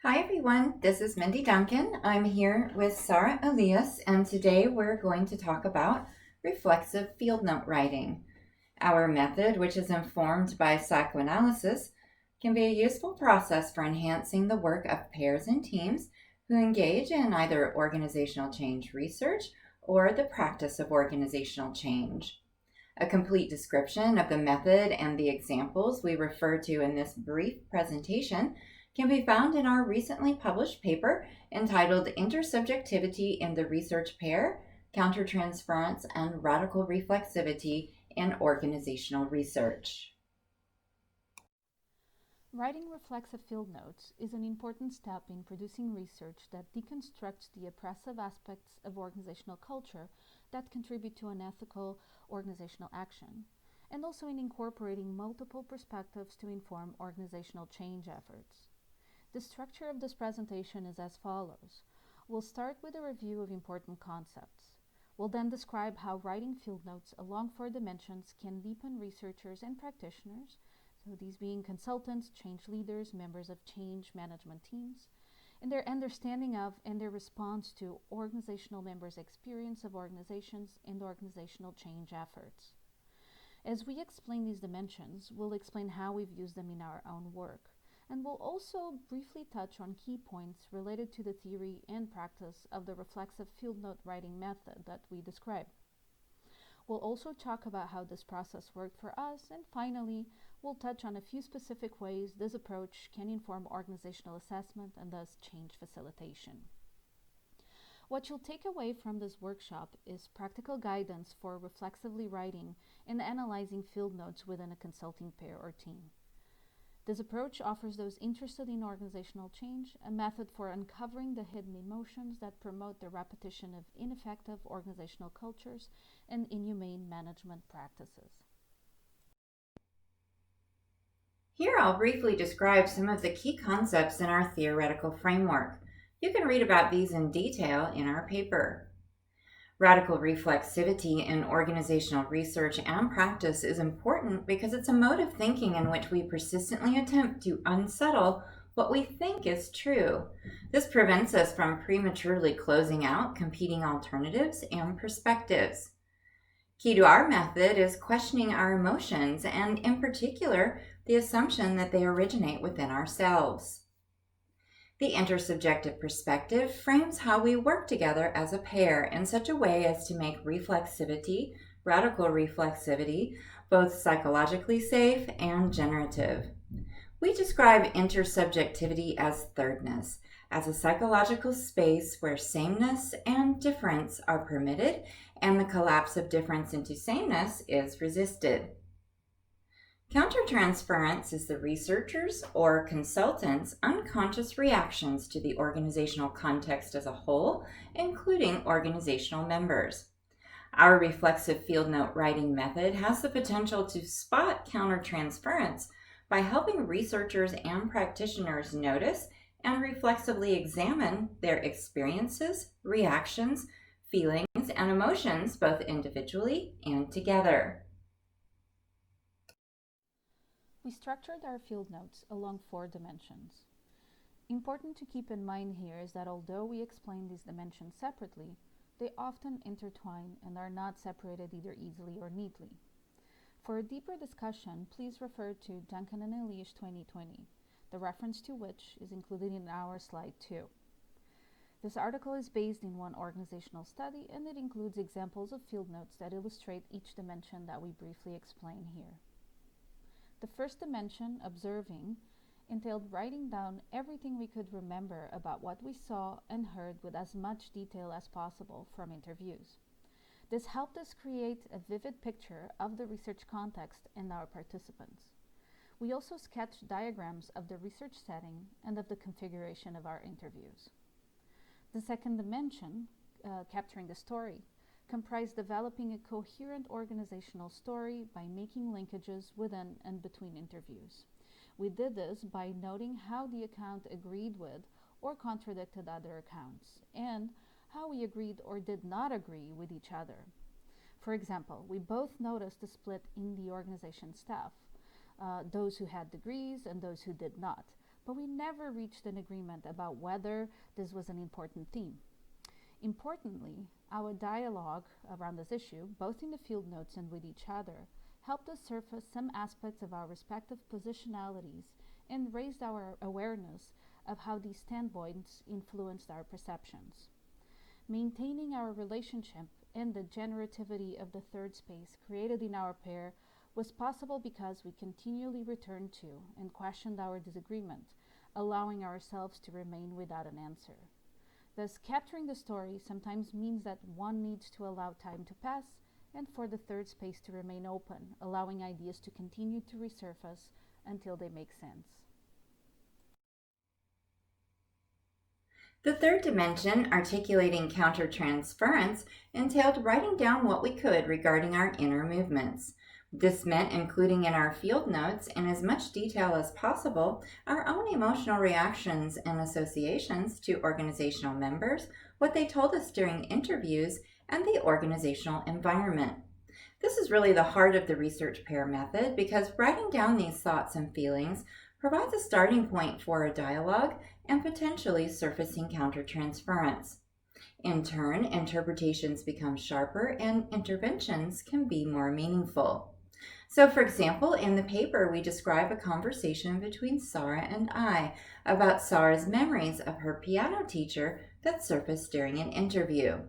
Hi everyone, this is Mindy Duncan. I'm here with Sara, Elias, and today we're going to talk about reflexive field note writing. Our method, which is informed by psychoanalysis, can be a useful process for enhancing the work of pairs and teams who engage in either organizational change research or the practice of organizational change. A complete description of the method and the examples we refer to in this brief presentation can be found in our recently published paper entitled Intersubjectivity in the Research Pair, Countertransference, and Radical Reflexivity in Organizational Research. Writing reflexive field notes is an important step in producing research that deconstructs the oppressive aspects of organizational culture that contribute to unethical organizational action, and also in incorporating multiple perspectives to inform organizational change efforts. The structure of this presentation is as follows. We'll start with a review of important concepts. We'll then describe how writing field notes along four dimensions can deepen researchers and practitioners, so these being consultants, change leaders, members of change management teams, in their understanding of and their response to organizational members' experience of organizations and organizational change efforts. As we explain these dimensions, we'll explain how we've used them in our own work, and we'll also briefly touch on key points related to the theory and practice of the reflexive field note writing method that we described. We'll also talk about how this process worked for us, and finally, we'll touch on a few specific ways this approach can inform organizational assessment and thus change facilitation. What you'll take away from this workshop is practical guidance for reflexively writing and analyzing field notes within a consulting pair or team. This approach offers those interested in organizational change a method for uncovering the hidden emotions that promote the repetition of ineffective organizational cultures and inhumane management practices. Here I'll briefly describe some of the key concepts in our theoretical framework. You can read about these in detail in our paper. Radical reflexivity in organizational research and practice is important because it's a mode of thinking in which we persistently attempt to unsettle what we think is true. This prevents us from prematurely closing out competing alternatives and perspectives. Key to our method is questioning our emotions and, in particular, the assumption that they originate within ourselves. The intersubjective perspective frames how we work together as a pair in such a way as to make reflexivity, radical reflexivity, both psychologically safe and generative. We describe intersubjectivity as thirdness, as a psychological space where sameness and difference are permitted and the collapse of difference into sameness is resisted. Countertransference is the researcher's or consultant's unconscious reactions to the organizational context as a whole, including organizational members. Our reflexive field note writing method has the potential to spot countertransference by helping researchers and practitioners notice and reflexively examine their experiences, reactions, feelings, and emotions both individually and together. We structured our field notes along four dimensions. Important to keep in mind here is that although we explain these dimensions separately, they often intertwine and are not separated either easily or neatly. For a deeper discussion, please refer to Duncan and Elias 2020, the reference to which is included in our slide 2. This article is based in one organizational study, and it includes examples of field notes that illustrate each dimension that we briefly explain here. The first dimension, observing, entailed writing down everything we could remember about what we saw and heard with as much detail as possible from interviews. This helped us create a vivid picture of the research context and our participants. We also sketched diagrams of the research setting and of the configuration of our interviews. The second dimension, capturing the story, comprised developing a coherent organizational story by making linkages within and between interviews. We did this by noting how the account agreed with or contradicted other accounts, and how we agreed or did not agree with each other. For example, we both noticed a split in the organization staff, those who had degrees and those who did not, but we never reached an agreement about whether this was an important theme. Importantly, our dialogue around this issue, both in the field notes and with each other, helped us surface some aspects of our respective positionalities and raised our awareness of how these standpoints influenced our perceptions. Maintaining our relationship and the generativity of the third space created in our pair was possible because we continually returned to and questioned our disagreement, allowing ourselves to remain without an answer. Thus, capturing the story sometimes means that one needs to allow time to pass and for the third space to remain open, allowing ideas to continue to resurface until they make sense. The third dimension, articulating countertransference, entailed writing down what we could regarding our inner movements. This meant including in our field notes, in as much detail as possible, our own emotional reactions and associations to organizational members, what they told us during interviews, and the organizational environment. This is really the heart of the research pair method because writing down these thoughts and feelings provides a starting point for a dialogue and potentially surfacing countertransference. In turn, interpretations become sharper and interventions can be more meaningful. So, for example, in the paper, we describe a conversation between Sara and I about Sara's memories of her piano teacher that surfaced during an interview.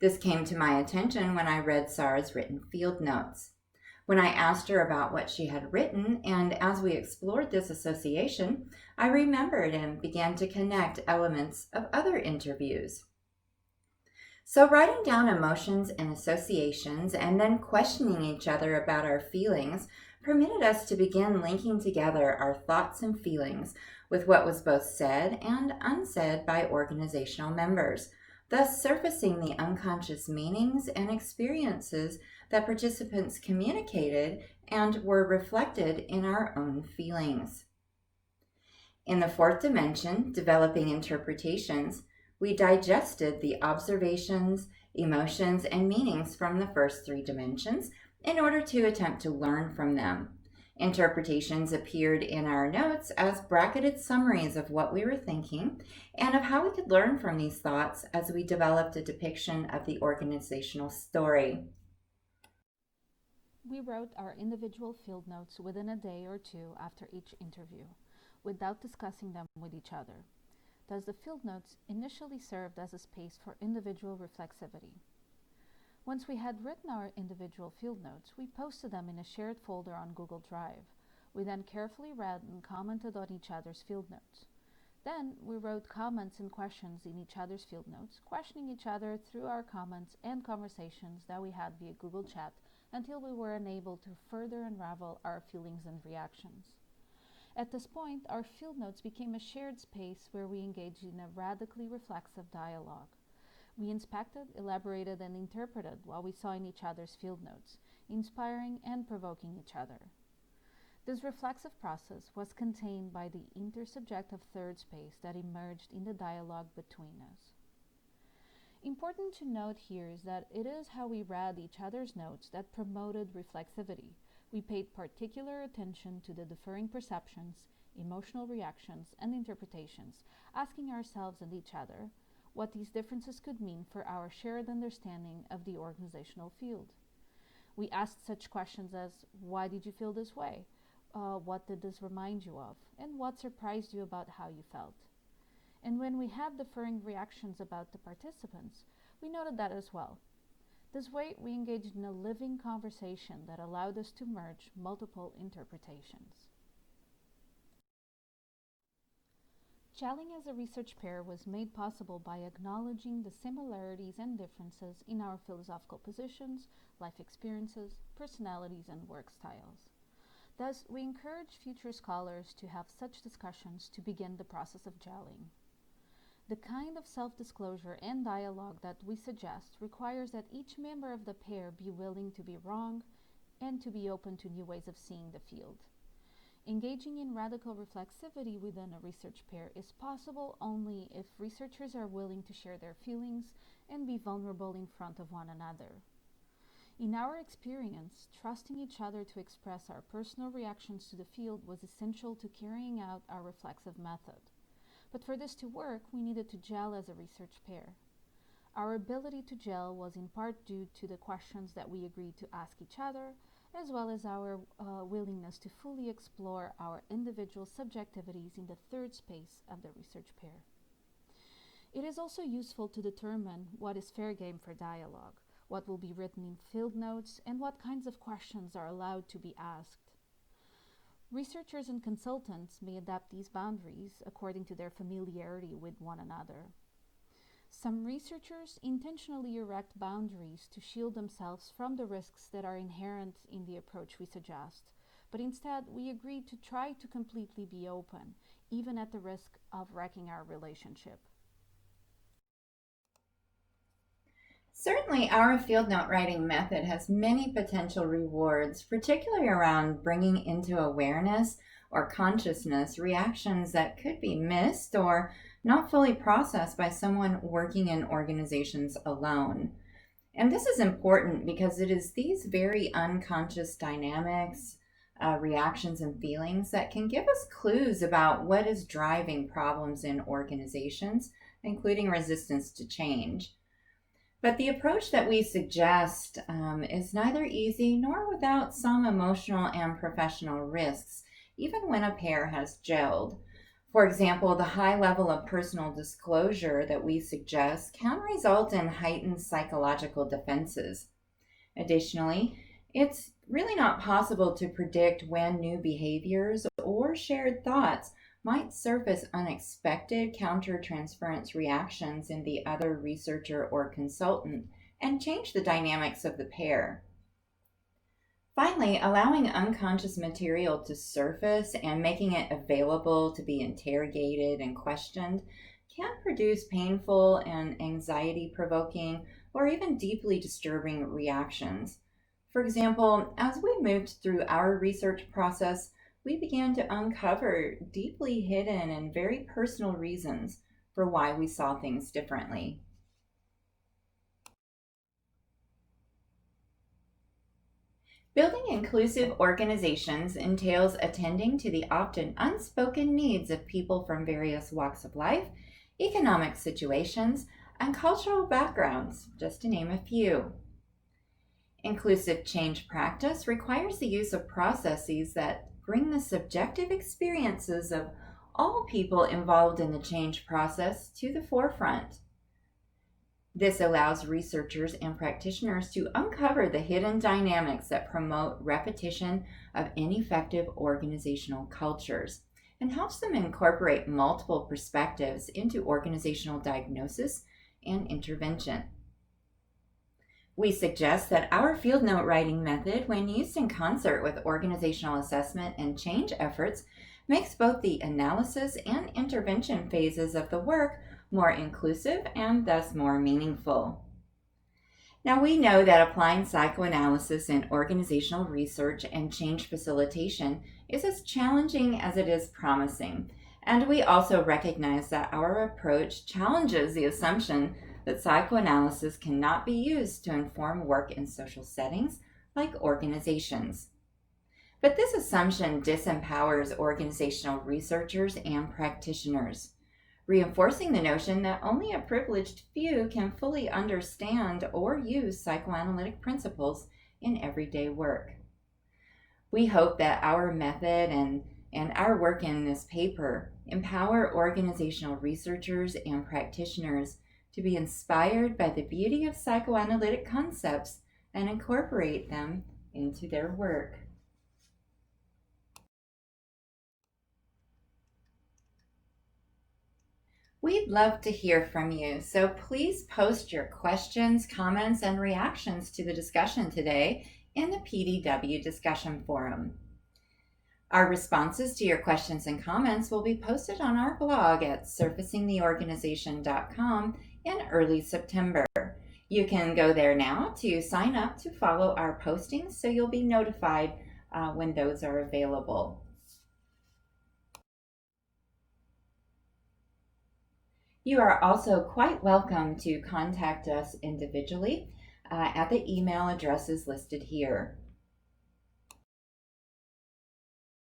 This came to my attention when I read Sara's written field notes. When I asked her about what she had written, and as we explored this association, I remembered and began to connect elements of other interviews. So, writing down emotions and associations and then questioning each other about our feelings permitted us to begin linking together our thoughts and feelings with what was both said and unsaid by organizational members, thus surfacing the unconscious meanings and experiences that participants communicated and were reflected in our own feelings. In the fourth dimension, developing interpretations, we digested the observations, emotions, and meanings from the first three dimensions in order to attempt to learn from them. Interpretations appeared in our notes as bracketed summaries of what we were thinking and of how we could learn from these thoughts as we developed a depiction of the organizational story. We wrote our individual field notes within a day or two after each interview, without discussing them with each other. Thus, the field notes initially served as a space for individual reflexivity. Once we had written our individual field notes, we posted them in a shared folder on Google Drive. We then carefully read and commented on each other's field notes. Then, we wrote comments and questions in each other's field notes, questioning each other through our comments and conversations that we had via Google Chat until we were unable to further unravel our feelings and reactions. At this point, our field notes became a shared space where we engaged in a radically reflexive dialogue. We inspected, elaborated, and interpreted what we saw in each other's field notes, inspiring and provoking each other. This reflexive process was contained by the intersubjective third space that emerged in the dialogue between us. Important to note here is that it is how we read each other's notes that promoted reflexivity. We paid particular attention to the differing perceptions, emotional reactions, and interpretations, asking ourselves and each other what these differences could mean for our shared understanding of the organizational field. We asked such questions as, why did you feel this way? What did this remind you of? And what surprised you about how you felt? And when we had differing reactions about the participants, we noted that as well. This way, we engaged in a living conversation that allowed us to merge multiple interpretations. Gelling as a research pair was made possible by acknowledging the similarities and differences in our philosophical positions, life experiences, personalities, and work styles. Thus, we encourage future scholars to have such discussions to begin the process of gelling. The kind of self-disclosure and dialogue that we suggest requires that each member of the pair be willing to be wrong and to be open to new ways of seeing the field. Engaging in radical reflexivity within a research pair is possible only if researchers are willing to share their feelings and be vulnerable in front of one another. In our experience, trusting each other to express our personal reactions to the field was essential to carrying out our reflexive method. But for this to work, we needed to gel as a research pair. Our ability to gel was in part due to the questions that we agreed to ask each other, as well as our willingness to fully explore our individual subjectivities in the third space of the research pair. It is also useful to determine what is fair game for dialogue, what will be written in field notes, and what kinds of questions are allowed to be asked. Researchers and consultants may adapt these boundaries according to their familiarity with one another. Some researchers intentionally erect boundaries to shield themselves from the risks that are inherent in the approach we suggest, but instead we agreed to try to completely be open, even at the risk of wrecking our relationship. Certainly, our field note writing method has many potential rewards, particularly around bringing into awareness or consciousness reactions that could be missed or not fully processed by someone working in organizations alone. And this is important because it is these very unconscious dynamics, reactions, and feelings that can give us clues about what is driving problems in organizations, including resistance to change. But the approach that we suggest is neither easy nor without some emotional and professional risks, even when a pair has gelled. For example, the high level of personal disclosure that we suggest can result in heightened psychological defenses. Additionally, it's really not possible to predict when new behaviors or shared thoughts might surface unexpected countertransference reactions in the other researcher or consultant and change the dynamics of the pair. Finally, allowing unconscious material to surface and making it available to be interrogated and questioned can produce painful and anxiety provoking or even deeply disturbing reactions. For example, as we moved through our research process, we began to uncover deeply hidden and very personal reasons for why we saw things differently. Building inclusive organizations entails attending to the often unspoken needs of people from various walks of life, economic situations, and cultural backgrounds, just to name a few. Inclusive change practice requires the use of processes that bring the subjective experiences of all people involved in the change process to the forefront. This allows researchers and practitioners to uncover the hidden dynamics that promote repetition of ineffective organizational cultures and helps them incorporate multiple perspectives into organizational diagnosis and intervention. We suggest that our field note writing method, when used in concert with organizational assessment and change efforts, makes both the analysis and intervention phases of the work more inclusive and thus more meaningful. Now, we know that applying psychoanalysis in organizational research and change facilitation is as challenging as it is promising, and we also recognize that our approach challenges the assumption that psychoanalysis cannot be used to inform work in social settings like organizations. But this assumption disempowers organizational researchers and practitioners, reinforcing the notion that only a privileged few can fully understand or use psychoanalytic principles in everyday work. We hope that our method and our work in this paper empower organizational researchers and practitioners to be inspired by the beauty of psychoanalytic concepts and incorporate them into their work. We'd love to hear from you, so please post your questions, comments, and reactions to the discussion today in the PDW discussion forum. Our responses to your questions and comments will be posted on our blog at surfacingtheorganization.com in early September. You can go there now to sign up to follow our postings so you'll be notified when those are available. You are also quite welcome to contact us individually. at the email addresses listed here.